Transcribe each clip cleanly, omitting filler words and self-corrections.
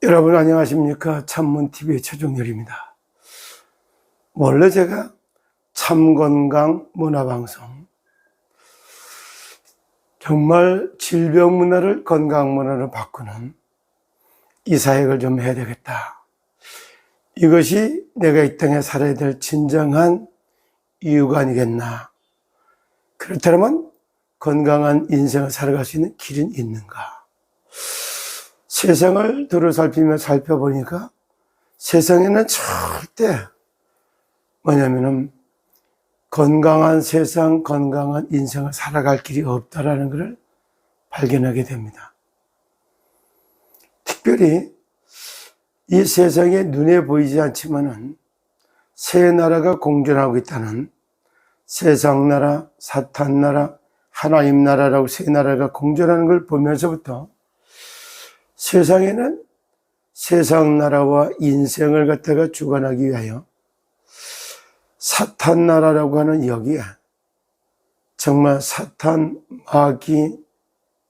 여러분 안녕하십니까? 참문TV의 최종열입니다. 원래 제가 참건강 문화방송, 정말 질병 문화를 건강 문화로 바꾸는 이 사역을 좀 해야 되겠다. 이것이 내가 이 땅에 살아야 될 진정한 이유가 아니겠나. 그렇다면 건강한 인생을 살아갈 수 있는 길은 있는가. 세상을 두루살피며 살펴보니까 세상에는 절대 뭐냐면은 건강한 세상, 건강한 인생을 살아갈 길이 없다라는 것을 발견하게 됩니다. 특별히 이 세상에 눈에 보이지 않지만은 세 나라가 공존하고 있다는 세상나라, 사탄나라, 하나님 나라라고 세 나라가 공존하는 걸 보면서부터 세상에는 세상 나라와 인생을 갖다가 주관하기 위하여 사탄 나라라고 하는 여기에 정말 사탄, 마귀,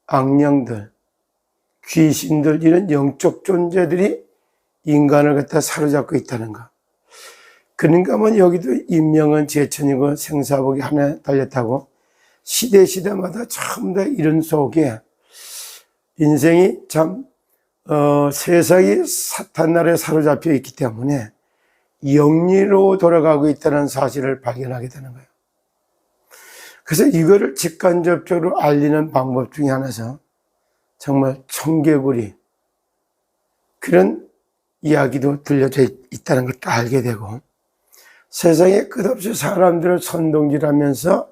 악령들, 귀신들 이런 영적 존재들이 인간을 갖다 사로잡고 있다는 것. 그러니까 뭐 여기도 인명은 제천이고 생사복이 하나에 달렸다고 시대마다 전부 다 이런 속에 인생이 참 세상이 사탄 나라에 사로잡혀 있기 때문에 영리로 돌아가고 있다는 사실을 발견하게 되는 거예요. 그래서 이거를 직간접적으로 알리는 방법 중에 하나서 정말 청개구리 그런 이야기도 들려져 있다는 것도 알게 되고, 세상에 끝없이 사람들을 선동질하면서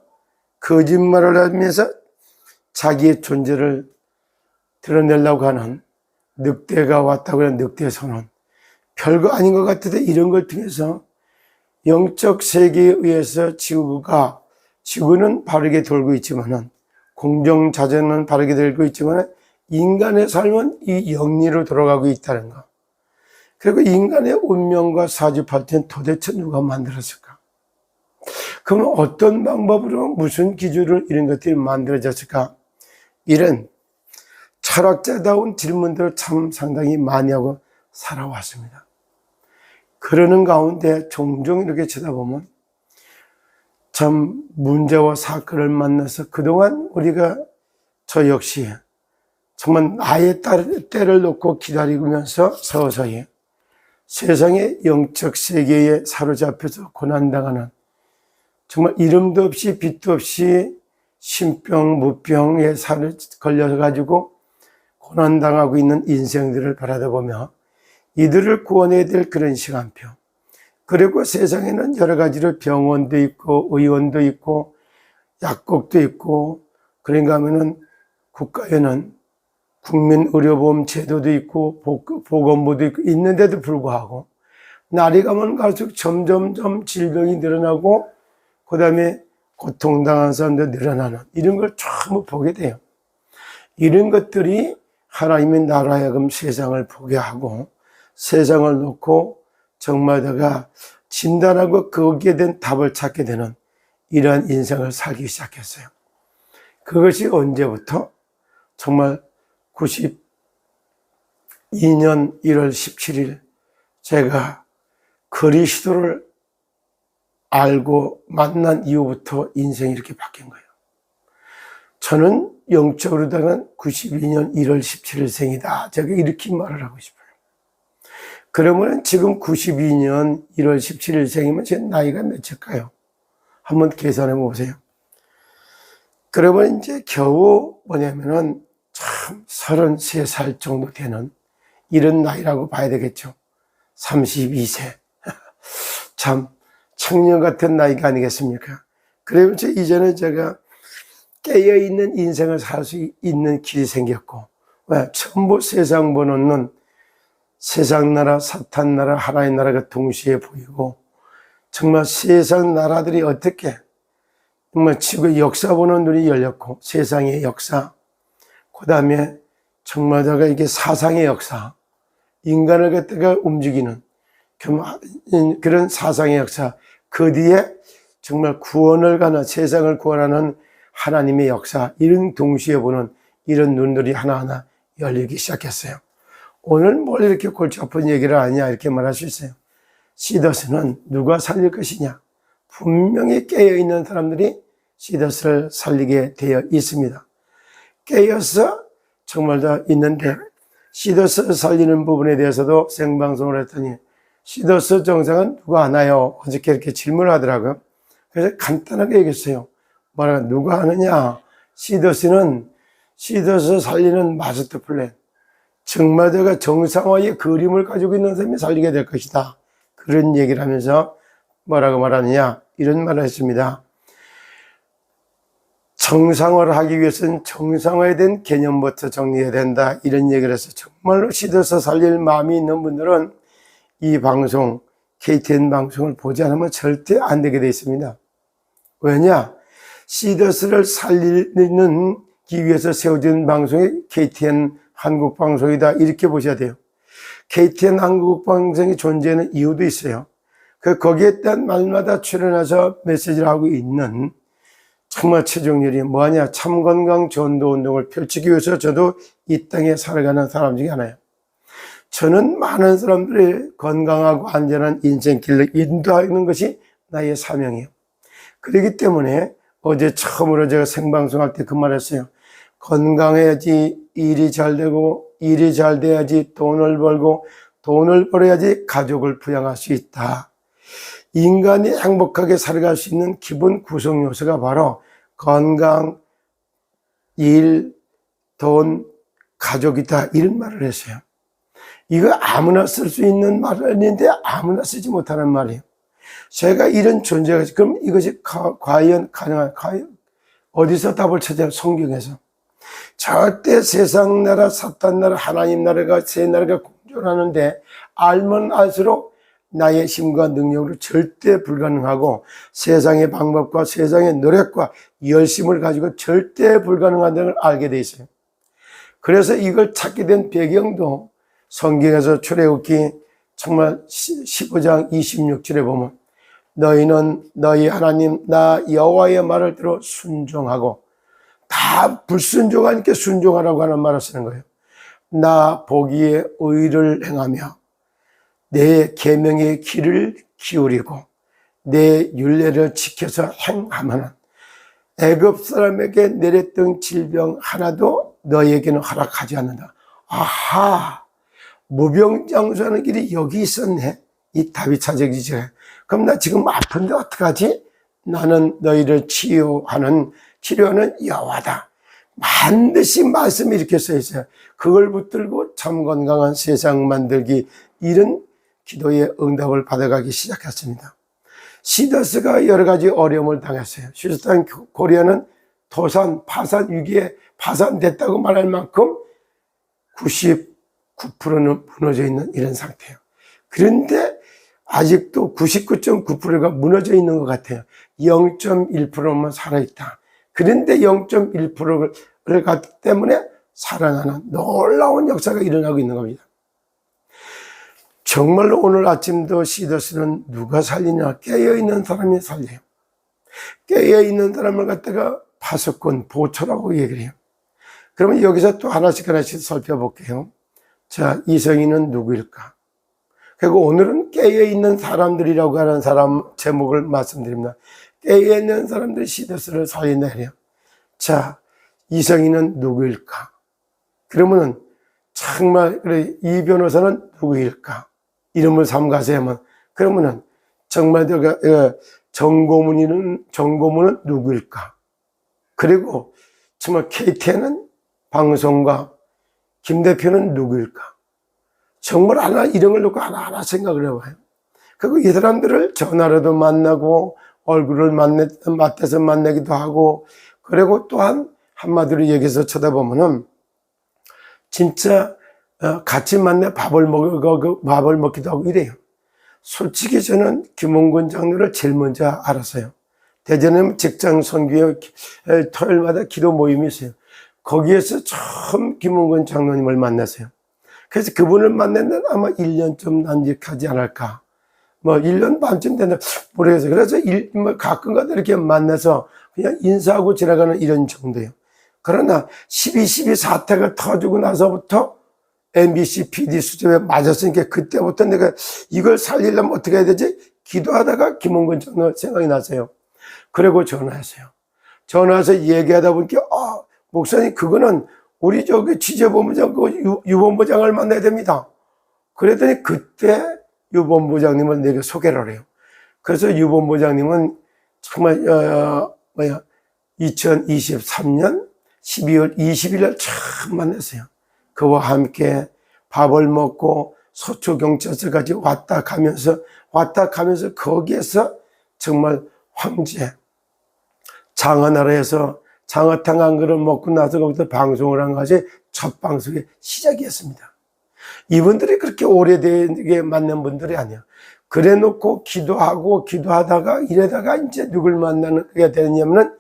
거짓말을 하면서 자기의 존재를 드러내려고 하는 늑대가 왔다고 하는 늑대 선언, 별거 아닌 것 같아도 이런 걸 통해서 영적 세계에 의해서 지구는 바르게 돌고 있지만은, 공정자재는 바르게 돌고 있지만 인간의 삶은 이 영리로 돌아가고 있다는 것. 그리고 인간의 운명과 사주팔자는 도대체 누가 만들었을까? 그럼 어떤 방법으로 무슨 기준으로 이런 것들이 만들어졌을까? 이런 철학자다운 질문들을 참 상당히 많이 하고 살아왔습니다. 그러는 가운데 종종 이렇게 쳐다보면 참 문제와 사건을 만나서 그동안 우리가 저 역시 정말 나의 때를 놓고 기다리면서 서서히 세상의 영적 세계에 사로잡혀서 고난당하는, 정말 이름도 없이 빛도 없이 신병, 무병에 걸려가지고 고난당하고 있는 인생들을 바라다보며 이들을 구원해야 될 그런 시간표. 그리고 세상에는 여러 가지로 병원도 있고 의원도 있고 약국도 있고, 그런가 하면은 국가에는 국민의료보험 제도도 있고 보건부도 있고 있는데도 불구하고 날이 가면 갈수록 점점점 질병이 늘어나고 그 다음에 고통당한 사람도 늘어나는 이런 걸 전부 보게 돼요. 이런 것들이 하나님의 나라에 하여금 세상을 보게 하고 세상을 놓고 정말 내가 진단하고 거기에 대한 답을 찾게 되는 이러한 인생을 살기 시작했어요. 그것이 언제부터? 정말 92년 1월 17일 제가 그리스도를 알고 만난 이후부터 인생이 이렇게 바뀐 거예요. 저는 영적으로다가 92년 1월 17일생이다. 제가 이렇게 말을 하고 싶어요. 그러면 지금 92년 1월 17일생이면 제 나이가 몇일까요? 한번 계산해 보세요. 그러면 이제 겨우 뭐냐면은 참 33살 정도 되는 이런 나이라고 봐야 되겠죠. 32세. 참 청년 같은 나이가 아니겠습니까? 그러면서 이제는 제가 깨어있는 인생을 살 수 있는 길이 생겼고, 왜? 전부 세상 번호는 세상 나라, 사탄 나라, 하나님 나라가 동시에 보이고, 정말 세상 나라들이 어떻게 정말 지구의 역사 보는 눈이 열렸고, 세상의 역사, 그 다음에 정말 제가 이게 사상의 역사, 인간을 갖다가 움직이는 그런 사상의 역사, 그 뒤에 정말 구원을 가는, 세상을 구원하는 하나님의 역사, 이런 동시에 보는 이런 눈들이 하나하나 열리기 시작했어요. 오늘 뭘 이렇게 골치 아픈 얘기를 하냐 이렇게 말할 수 있어요. 시더스는 누가 살릴 것이냐? 분명히 깨어있는 사람들이 시더스를 살리게 되어 있습니다. 깨어서 정말 다 있는데 시더스 살리는 부분에 대해서도 생방송을 했더니 시더스 정상은 누가 하나요? 어저께 이렇게 질문을 하더라고요. 그래서 간단하게 얘기했어요. 뭐라 누가 하느냐? 시더스는 시더스 살리는 마스터 플랜. 정말 제가 정상화의 그림을 가지고 있는 사람이 살리게 될 것이다. 그런 얘기를 하면서 뭐라고 말하느냐? 이런 말을 했습니다. 정상화를 하기 위해서는 정상화에 대한 개념부터 정리해야 된다. 이런 얘기를 해서 정말로 시더스 살릴 마음이 있는 분들은 이 방송, KTN 방송을 보지 않으면 절대 안 되게 되어 있습니다. 왜냐? 시더스를 살리기 위해서 세워진 방송이 KTN 한국방송이다. 이렇게 보셔야 돼요. KTN 한국방송이 존재하는 이유도 있어요. 거기에 대한 말마다 출연해서 메시지를 하고 있는 정말 최종렬이 뭐하냐? 참건강 전도운동을 펼치기 위해서 저도 이 땅에 살아가는 사람 중에 하나예요. 저는 많은 사람들이 건강하고 안전한 인생길을 인도하는 것이 나의 사명이에요. 그렇기 때문에 어제 처음으로 제가 생방송할 때 그 말했어요. 건강해야지 일이 잘 되고 일이 잘 돼야지 돈을 벌고 돈을 벌어야지 가족을 부양할 수 있다. 인간이 행복하게 살아갈 수 있는 기본 구성 요소가 바로 건강, 일, 돈, 가족이다. 이런 말을 했어요. 이거 아무나 쓸 수 있는 말은 아닌데 아무나 쓰지 못하는 말이에요. 제가 이런 존재가, 그럼 이것이 과연 가능한, 과연 어디서 답을 찾아요? 성경에서. 절대 세상 나라, 사탄 나라, 하나님 나라가, 세 나라가 공존하는데 알면 알수록 나의 힘과 능력으로 절대 불가능하고 세상의 방법과 세상의 노력과 열심을 가지고 절대 불가능하다는 걸 알게 돼 있어요. 그래서 이걸 찾게 된 배경도 성경에서 출애굽기 정말 15장 26절에 보면 너희는 너희 하나님 나 여호와의 말을 들어 순종하고 다 불순종하니까 순종하라고 하는 말을 쓰는 거예요. 나 보기에 의를 행하며 내 계명의 귀를 기울이고 내 율례를 지켜서 행하면 애굽 사람에게 내렸던 질병 하나도 너희에게는 허락하지 않는다. 아하, 무병장수하는 길이 여기 있었네. 이 답이 찾아지죠. 그럼 나 지금 아픈데 어떡하지? 나는 너희를 치료하는 여호와다. 반드시 말씀이 이렇게 써 있어요. 그걸 붙들고 참 건강한 세상 만들기, 이런 기도의 응답을 받아가기 시작했습니다. 시더스가 여러 가지 어려움을 당했어요. 실상 코리아는 도산, 파산 위기에 파산됐다고 말할 만큼 99%는 무너져 있는 이런 상태예요. 그런데 아직도 99.9%가 무너져 있는 것 같아요. 0.1%만 살아있다. 그런데 0.1%를 갖기 때문에 살아나는 놀라운 역사가 일어나고 있는 겁니다. 정말로 오늘 아침도 시더스는 누가 살리냐? 깨어있는 사람이 살려요. 깨어있는 사람을 갖다가 파수꾼, 보초라고 얘기를 해요. 그러면 여기서 또 하나씩 살펴볼게요. 자, 이성희는 누구일까? 그리고 오늘은 깨어있는 사람들이라고 하는 사람 제목을 말씀드립니다. 깨어있는 사람들이 시더스를 살린다 해요. 자, 이성희는 누구일까? 그러면은 정말 그래, 이 변호사는 누구일까? 이름을 삼가서 하면 그러면은 정말 정고문은 누구일까? 그리고 정말 KTN은 방송가 김 대표는 누구일까? 정말 하나 이런 걸 놓고 하나하나 생각을 해봐요. 그리고 이 사람들을 전화로도 만나고 얼굴을 맞대서 만나기도 하고, 그리고 또한 한마디로 얘기해서 쳐다보면은 진짜 같이 만나 밥을 먹기도 하고 이래요. 솔직히 저는 김홍근 장로를 제일 먼저 알았어요. 대전에 직장 선교회 토요일마다 기도 모임이 있어요. 거기에서 처음 김홍근 장로님을 만났어요. 그래서 그분을 만났는데 아마 1년 좀 남짓하지 않을까. 1년 반쯤 된다 모르겠어요. 그래서 가끔가다 이렇게 만나서 그냥 인사하고 지나가는 이런 정도예요. 그러나 12.12 사태가 터지고 나서부터 MBC PD 수첩에 맞았으니까 그때부터 내가 이걸 살리려면 어떻게 해야 되지? 기도하다가 김홍근 장로 생각이 났어요. 그리고 전화했어요. 전화해서 얘기하다 보니까 목사님 그거는 우리 저기 취재본부장 유본부장을 만나야 됩니다. 그랬더니 그때 유본부장님을 내게 소개를 해요. 그래서 유본부장님은 정말 2023년 12월 20일 날 처음 만났어요. 그와 함께 밥을 먹고 서초경찰서까지 왔다 가면서 거기에서 정말 황제 장하나라에서 장어탕 한 그릇 먹고 나서 거기서 방송을 한 것이 첫 방송의 시작이었습니다. 이분들이 그렇게 오래되게 만난 분들이 아니야. 그래 놓고 기도하다가 이러다가 이제 누굴 만나게 되냐면은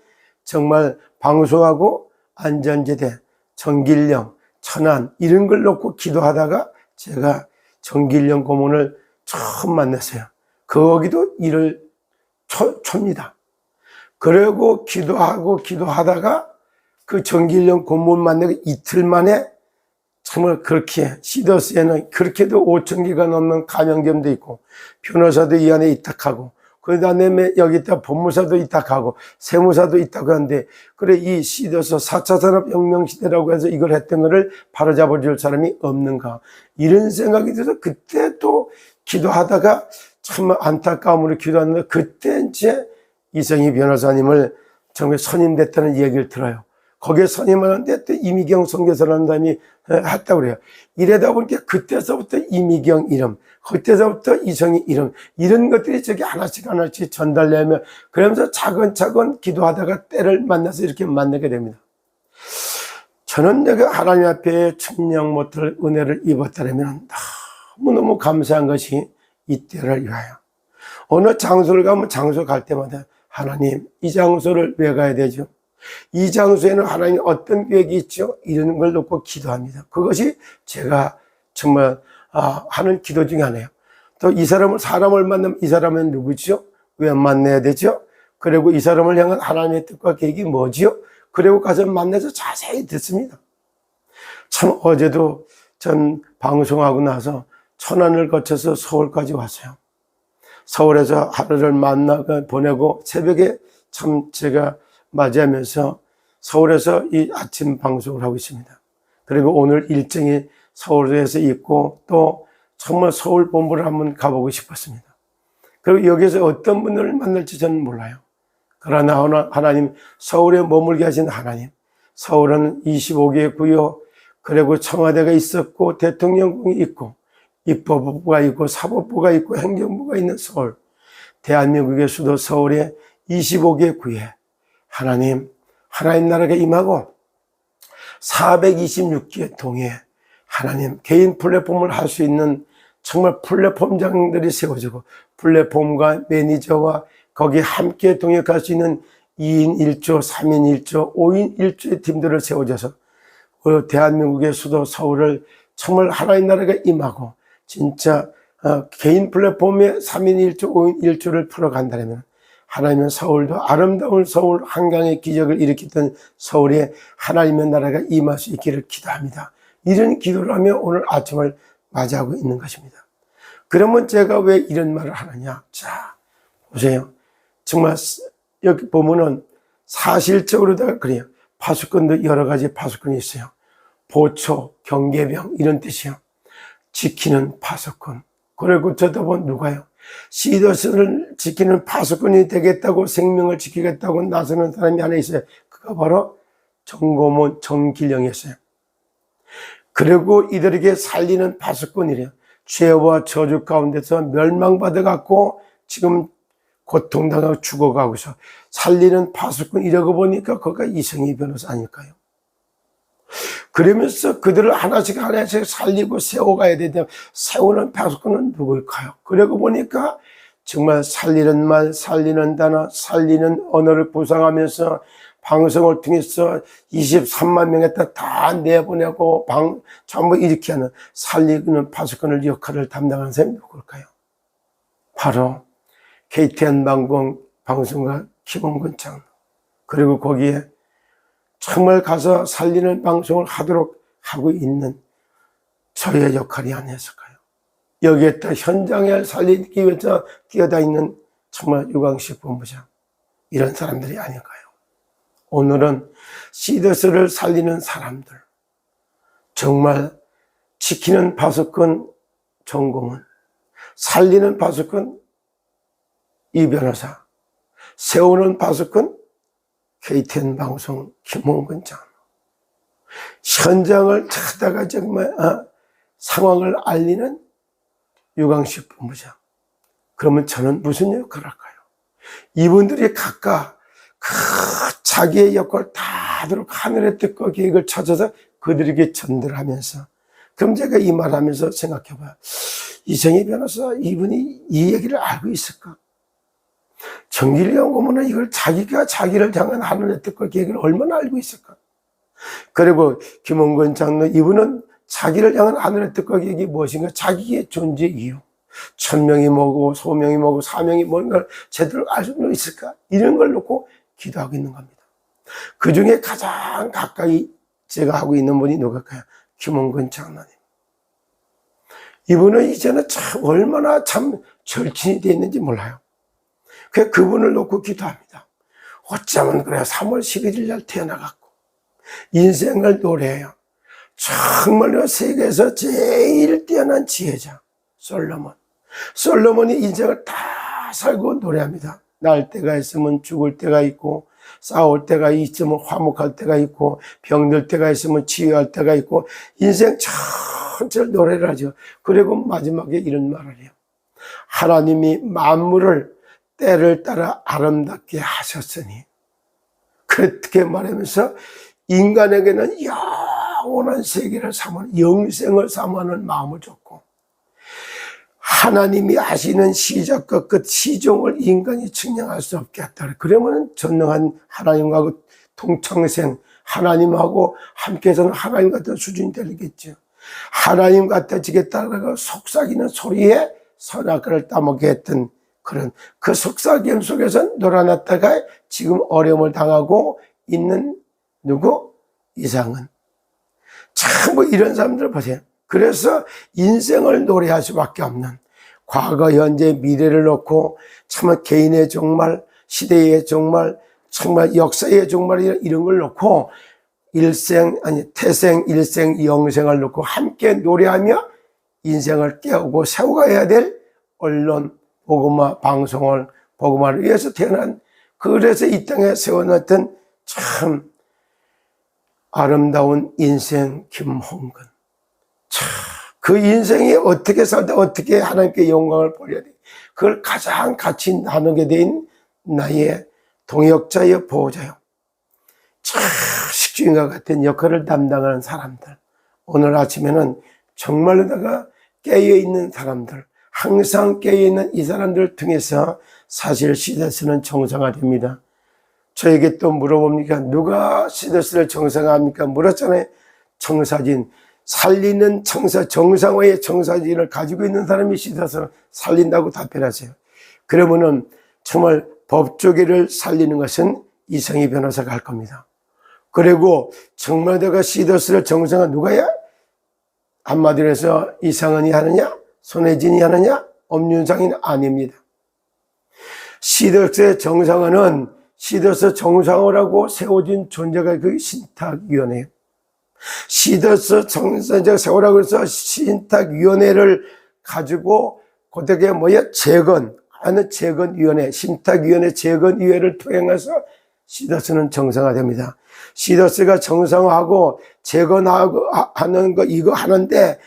정말 방송하고 안전지대, 정길령, 천안 이런 걸 놓고 기도하다가 제가 정길령 고문을 처음 만났어요. 거기도 1월 초입니다. 그리고 기도하다가 그 정길령 고문 만나고 이틀 만에 정말 그렇게 시더스에는 그렇게도 5,000개가 넘는 감염점도 있고 변호사도 이 안에 입탁하고 그다음에 여기다 법무사도 입탁하고 세무사도 있다고 하는데 그래 이 시더스 4차 산업혁명 시대라고 해서 이걸 했던 거를 바로잡아 줄 사람이 없는가 이런 생각이 들어서 그때 또 기도하다가 참 안타까움으로 기도하는데 그때 이제 이성희 변호사님을 정말 선임됐다는 얘기를 들어요. 거기에 선임하는데 또 이미경 선교사라는 사람이 했다고 그래요. 이러다 보니까 그때서부터 이미경 이름, 그때서부터 이성희 이름, 이런 것들이 저기 하나씩 전달되면 그러면서 차근차근 기도하다가 때를 만나서 이렇게 만나게 됩니다. 저는 내가 하나님 앞에 천냥 못할 은혜를 입었다면 너무너무 감사한 것이 이 때를 위하여. 어느 장소를 가면 장소 갈 때마다 하나님 이 장소를 왜 가야 되죠? 이 장소에는 하나님 어떤 계획이 있죠? 이런 걸 놓고 기도합니다. 그것이 제가 정말 하는 기도 중에 하나예요. 또 사람을 만나면 이 사람은 누구죠? 왜 만나야 되죠? 그리고 이 사람을 향한 하나님의 뜻과 계획이 뭐지요? 그리고 가서 만나서 자세히 듣습니다. 참 어제도 전 방송하고 나서 천안을 거쳐서 서울까지 왔어요. 서울에서 하루를 보내고 새벽에 참 제가 맞이하면서 서울에서 이 아침 방송을 하고 있습니다. 그리고 오늘 일정이 서울에서 있고 또 정말 서울 본부를 한번 가보고 싶었습니다. 그리고 여기서 어떤 분들을 만날지 저는 몰라요. 그러나 하나님, 서울에 머물게 하신 하나님, 서울은 25개 구요, 그리고 청와대가 있었고 대통령궁이 있고 입법부가 있고 사법부가 있고 행정부가 있는 서울, 대한민국의 수도 서울의 25개 구에 하나님 나라가 임하고 426개 동에 하나님 개인 플랫폼을 할 수 있는 정말 플랫폼장들이 세워지고 플랫폼과 매니저와 거기에 함께 동역할 수 있는 2인 1조, 3인 1조, 5인 1조의 팀들을 세워져서 대한민국의 수도 서울을 정말 하나님 나라가 임하고 진짜 개인 플랫폼에 3인 1조, 5인 1조를 풀어간다면 하나님은 서울도 아름다운 서울 한강의 기적을 일으켰던 서울에 하나님의 나라가 임할 수 있기를 기도합니다. 이런 기도를 하며 오늘 아침을 맞이하고 있는 것입니다. 그러면 제가 왜 이런 말을 하느냐? 자, 보세요. 정말 여기 보면은 사실적으로 다 그래요. 파수꾼도 여러 가지 파수꾼이 있어요. 보초, 경계병 이런 뜻이요. 지키는 파수꾼. 그리고 쳐다본 누가요? 시더스를 지키는 파수꾼이 되겠다고 생명을 지키겠다고 나서는 사람이 하나 있어요. 그가 바로 정고문 정길령이었어요. 그리고 이들에게 살리는 파수꾼이래요. 죄와 저주 가운데서 멸망받아갖고 지금 고통당하고 죽어가고 있어. 살리는 파수꾼 이라고 보니까 거기가 이성희 변호사 아닐까요? 그러면서 그들을 하나씩 살리고 세워가야 되는데 세우는 파수꾼은 누구일까요? 그러고 보니까 정말 살리는 말, 살리는 단어, 살리는 언어를 구상하면서 방송을 통해서 23만 명에다 다 내보내고 전부 이렇게 하는 살리는 파수꾼을 역할을 담당하는 사람이 누구일까요? 바로 KTN 방송과 김홍근 장로. 그리고 거기에 정말 가서 살리는 방송을 하도록 하고 있는 저의 역할이 아니었을까요? 여기에 또 현장을 살리기 위해서 뛰어다니는 정말 유광식 본부장, 이런 사람들이 아닐까요? 오늘은 시더스를 살리는 사람들, 정말 지키는 파수꾼 정공은, 살리는 파수꾼 이 변호사, 세우는 파수꾼 KTN 방송 김홍근 장로, 현장을 찾다가 정말 상황을 알리는 유광식 본부장. 그러면 저는 무슨 역할을 할까요? 이분들이 각각 자기의 역할을 다도록 하늘의 뜻과 계획을 찾아서 그들에게 전달하면서, 그럼 제가 이 말하면서 생각해봐요. 이성희 변호사, 이분이 이 얘기를 알고 있을까? 정길연구원은 이걸 자기를 향한 하늘의 뜻과 계획을 얼마나 알고 있을까? 그리고 김홍근 장로, 이분은 자기를 향한 하늘의 뜻과 계획이 무엇인가, 자기의 존재 이유, 천명이 뭐고 소명이 뭐고 사명이 뭔가를 제대로 알 수 있을까, 이런 걸 놓고 기도하고 있는 겁니다. 그 중에 가장 가까이 제가 하고 있는 분이 누굴까요? 김홍근 장로님. 이분은 이제는 참 얼마나 참 절친이 되어 있는지 몰라요. 그래서 그분을 놓고 기도합니다. 어쩌면 그래요. 3월 11일 날 태어나갖고 인생을 노래해요. 정말로 세계에서 제일 뛰어난 지혜자 솔로몬이 인생을 다 살고 노래합니다. 날 때가 있으면 죽을 때가 있고, 싸울 때가 있으면 화목할 때가 있고, 병들 때가 있으면 치유할 때가 있고, 인생 전체를 노래를 하죠. 그리고 마지막에 이런 말을 해요. 하나님이 만물을 때를 따라 아름답게 하셨으니, 그렇게 말하면서 인간에게는 영원한 세계를 사모하는, 영생을 사모하는 마음을 줬고, 하나님이 하시는 시작과 끝, 시종을 인간이 측량할 수 없게 했다. 그러면 전능한 하나님과 동창생, 하나님하고 함께해서는 하나님 같은 수준이 되겠죠. 하나님 같아지겠다고 속삭이는 소리에 선악과를 따먹게 했던 그런 그 속삭임 속에서 놀아났다가 지금 어려움을 당하고 있는 누구? 이상은. 참 이런 사람들 보세요. 그래서 인생을 노래할 수밖에 없는, 과거, 현재, 미래를 놓고 참 개인의 종말, 시대의 종말, 정말 역사의 종말, 이런 걸 놓고 태생, 일생, 영생을 놓고 함께 노래하며 인생을 깨우고 세워가야 될 언론, 복음화 방송을, 복음화를 위해서 태어난, 그래서 이 땅에 세워놨던 참 아름다운 인생 김홍근. 참 그 인생이 어떻게 살다 어떻게 하나님께 영광을 보려야 돼, 그걸 가장 같이 나누게 된 나의 동역자여 보호자요, 참 식주인과 같은 역할을 담당하는 사람들, 오늘 아침에는 정말로 내가 깨어있는 사람들, 항상 깨어있는 이 사람들을 통해서 사실 시더스는 정상화됩니다. 저에게 또 물어봅니까? 누가 시더스를 정상화합니까? 물었잖아요. 청사진, 살리는 정상화의 청사진을 가지고 있는 사람이 시더스를 살린다고 답변하세요. 그러면은 정말 법조계를 살리는 것은 이성희 변호사가 할 겁니다. 그리고 정말 내가 시더스를 정상화 누가야? 한마디로 해서 이상은이 하느냐? 손혜진이 하느냐? 엄윤상이 아닙니다. 시더스의 정상화는 시더스 정상화라고 세워진 존재가 그 신탁위원회예요. 시더스 정상화가 세우라고 해서 신탁위원회를 가지고 그때 재건위원회, 신탁위원회 재건위원회를 통해서 시더스는 정상화됩니다. 시더스가 정상화하고 재건하고 하는 거, 이거 하는데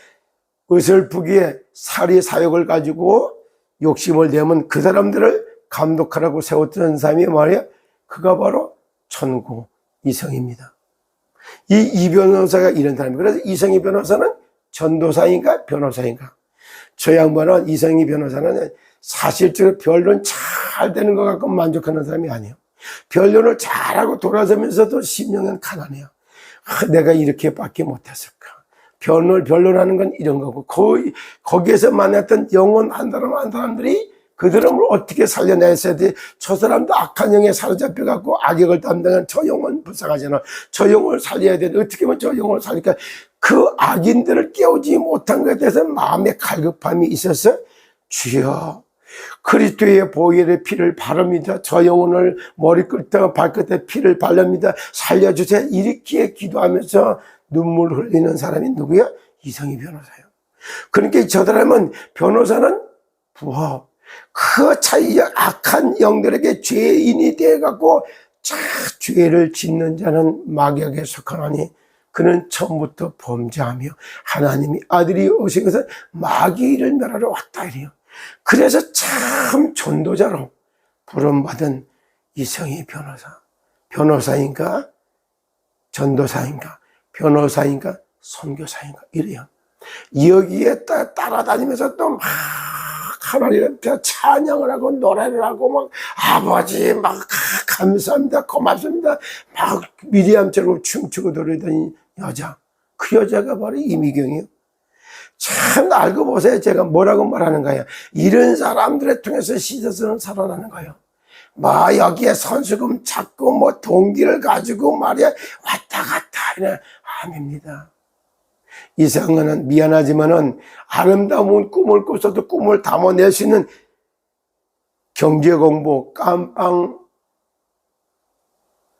어설프기에 사리 사욕을 가지고 욕심을 내면 그 사람들을 감독하라고 세웠던 사람이 말이야, 그가 바로 천구 이성희입니다. 이 변호사가 이런 사람이에요. 그래서 이성희 변호사는 전도사인가 변호사인가? 저 양반은, 이성희 변호사는 사실적으로 변론 잘 되는 것 같고 만족하는 사람이 아니에요. 변론을 잘하고 돌아서면서도 심령은 가난해요. 내가 이렇게밖에 못했을까? 변론하는 건 이런 거고, 거기에서 만났던 영혼 한 사람들이 그들을 어떻게 살려냈어야 돼? 저 사람도 악한 영에 사로잡혀갖고 악역을 담당한 저 영혼 불쌍하잖아. 저 영혼을 살려야 돼. 어떻게 하면 저 영혼을 살릴까? 그 악인들을 깨우지 못한 것에 대해서 마음에 갈급함이 있어서 주여 그리스도의 보혈의 피를 바릅니다. 저 영혼을 머리끝부터 발끝에 피를 바릅니다. 살려주세요. 이렇게 기도하면서 눈물 흘리는 사람이 누구야? 이성희 변호사예요. 그러니까 저 사람은 변호사는 부하 그 차이 악한 영들에게 죄인이 되어갖고 죄를 짓는 자는 마귀에게 속하나니 그는 처음부터 범죄하며 하나님이 아들이 오신 것은 마귀를 멸하러 왔다 이래요. 그래서 참 전도자로 부름받은 이성희 변호사. 변호사인가 전도사인가 변호사인가 선교사인가 이래요. 여기에 따라다니면서 또 막 하나님 찬양을 하고 노래를 하고 막 아버지 막 감사합니다 고맙습니다 막 미리암처럼 춤추고 노래던 여자. 그 여자가 바로 이미경이에요. 참 알고 보세요. 제가 뭐라고 말하는 거예요. 이런 사람들을 통해서 씻어서는 살아나는 거예요. 뭐 여기에 선수금 찾고 뭐 동기를 가지고 말이야 왔다 갔다 이래 아닙니다. 이상은 미안하지만은 아름다운 꿈을 꿨어도 꿈을 담아낼 수 있는 경제 공부 깜빵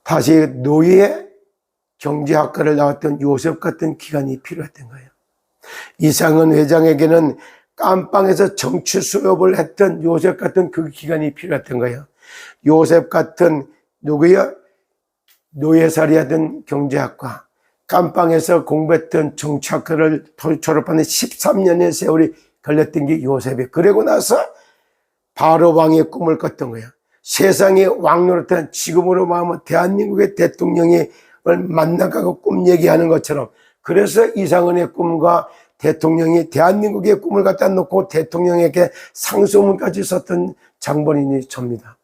다시 노예 경제학과를 나왔던 요셉 같은 기간이 필요했던 거예요. 이상은 회장에게는 깜빵에서 정치 수업을 했던 요셉 같은 그 기간이 필요했던 거예요. 요셉 같은 누구야? 노예살이 하던 경제학과 깜빵에서 공부했던 정치학과를 졸업하는 13년의 세월이 걸렸던 게 요셉이. 그러고 나서 바로 왕의 꿈을 꿨던 거예요. 세상의 왕 노릇한 지금으로 말하면 대한민국의 대통령을 만나가고 꿈 얘기하는 것처럼 그래서 이상은의 꿈과 대통령이 대한민국의 꿈을 갖다 놓고 대통령에게 상소문까지 썼던 장본인이 접니다.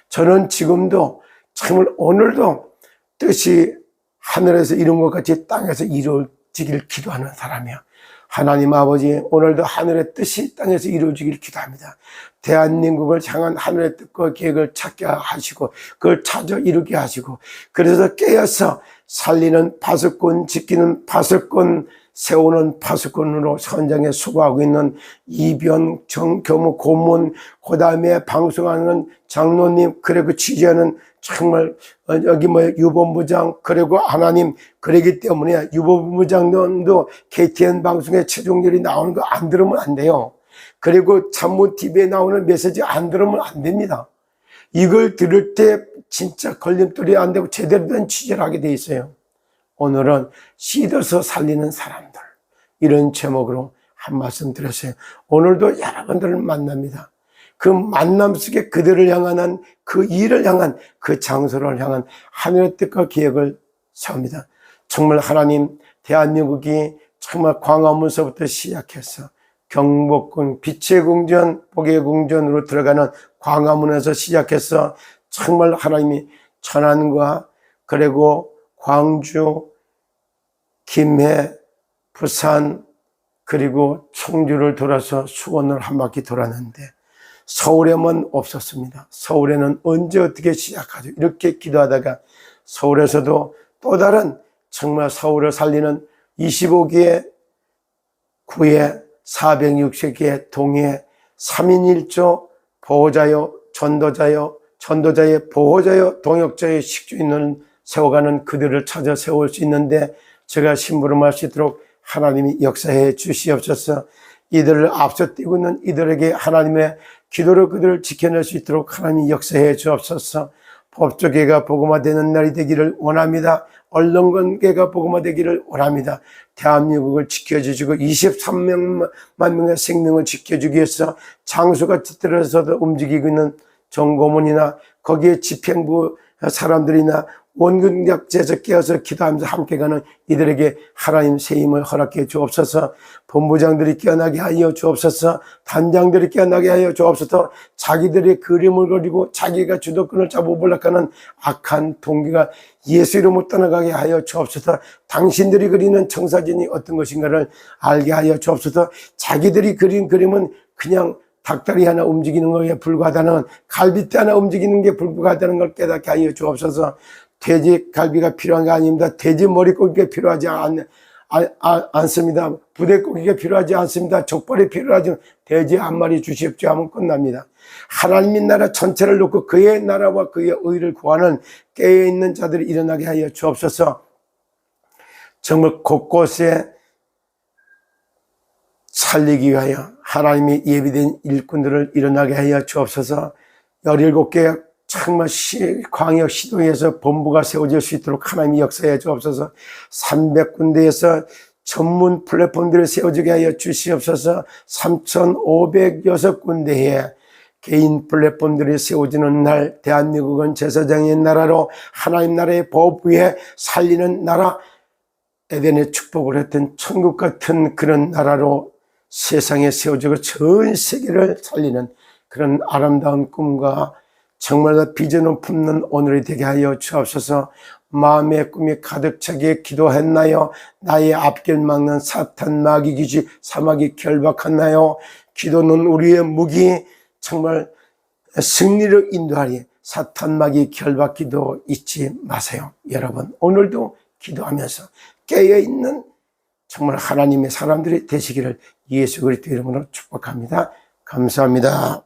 저는 지금도 정말 오늘도 뜻이 하늘에서 이룬 것 같이 땅에서 이루어지길 기도하는 사람이야. 하나님 아버지 오늘도 하늘의 뜻이 땅에서 이루어지길 기도합니다. 대한민국을 향한 하늘의 뜻과 계획을 찾게 하시고 그걸 찾아 이루게 하시고 그래서 깨어서 살리는 파수꾼 지키는 파수꾼 세우는 파수꾼으로 현장에 수고하고 있는 이변 정교무 고문 그 다음에 방송하는 장로님 그리고 취재하는 정말 여기 뭐 유본부장 그리고 하나님 그러기 때문에 유본부장도 KTN 방송에 최종렬이 나오는 거 안 들으면 안 돼요. 그리고 참모TV에 나오는 메시지 안 들으면 안 됩니다. 이걸 들을 때 진짜 걸림돌이 안 되고 제대로 된 취재를 하게 돼 있어요. 오늘은 씻어서 살리는 사람들 이런 제목으로 한 말씀 드렸어요. 오늘도 여러분들을 만납니다. 그 만남 속에 그들을 향한 그 일을 향한 그 장소를 향한 하늘의 뜻과 계획을 세웁니다. 정말 하나님 대한민국이 정말 광화문서부터 시작해서 경복궁 빛의 궁전 복의 궁전으로 들어가는 광화문에서 시작해서 정말 하나님이 천안과 그리고 광주 김해 부산 그리고 청주를 돌아서 수원을 한 바퀴 돌았는데 서울에만 없었습니다. 서울에는 언제 어떻게 시작하죠? 이렇게 기도하다가 서울에서도 또 다른 정말 서울을 살리는 25개의 구에 460개의 동에 3인 1조 보호자요 전도자요 전도자의 보호자요 동역자의 식주인을 세워가는 그들을 찾아 세울 수 있는데 제가 심부름할 수 있도록 하나님이 역사해 주시옵소서. 이들을 앞서 뛰고 있는 이들에게 하나님의 기도로 그들을 지켜낼 수 있도록 하나님이 역사해 주옵소서. 법조계가 복음화되는 날이 되기를 원합니다. 언론관계가 복음화되기를 원합니다. 대한민국을 지켜주시고 23만 명의 생명을 지켜주기 위해서 장수가 들어서도 움직이고 있는 정고문이나 거기에 집행부 사람들이나 원근력제에서 깨어서 기도하면서 함께 가는 이들에게 하나님 새 힘을 허락해 주옵소서. 본부장들이 깨어나게 하여 주옵소서. 단장들이 깨어나게 하여 주옵소서. 자기들의 그림을 그리고 자기가 주도권을 잡아보려고 하는 악한 동기가 예수 이름으로 떠나가게 하여 주옵소서. 당신들이 그리는 청사진이 어떤 것인가를 알게 하여 주옵소서. 자기들이 그린 그림은 그냥 닭다리 하나 움직이는 것에 불과하다는, 갈비뼈 하나 움직이는 게 불과하다는 걸 깨닫게 하여 주옵소서. 돼지 갈비가 필요한 게 아닙니다. 돼지 머리고기가 필요하지 않습니다. 부대고기가 필요하지 않습니다. 족발이 필요하지 돼지 한 마리 주십시오 하면 끝납니다. 하나님의 나라 전체를 놓고 그의 나라와 그의 의를 구하는 깨어있는 자들이 일어나게 하여 주옵소서. 정말 곳곳에 살리기 위하여 하나님이 예비된 일꾼들을 일어나게 하여 주옵소서. 17개 정말 광역 시도에서 본부가 세워질 수 있도록 하나님이 역사해 주옵소서. 300군데에서 전문 플랫폼들을 세워지게 하여 주시옵소서. 3,506군데에 개인 플랫폼들이 세워지는 날, 대한민국은 제사장의 나라로 하나님 나라의 법 위에 살리는 나라, 에덴의 축복을 했던 천국 같은 그런 나라로 세상에 세워지고 전 세계를 살리는 그런 아름다운 꿈과 정말 더 비전을 품는 오늘이 되게 하여 주옵소서. 마음의 꿈이 가득 차게 기도했나요? 나의 앞길 막는 사탄 마귀 기지 사마귀 결박했나요? 기도는 우리의 무기, 정말 승리를 인도하리. 사탄 마귀 결박 기도 잊지 마세요. 여러분 오늘도 기도하면서 깨어있는 정말 하나님의 사람들이 되시기를 예수 그리스도 이름으로 축복합니다. 감사합니다.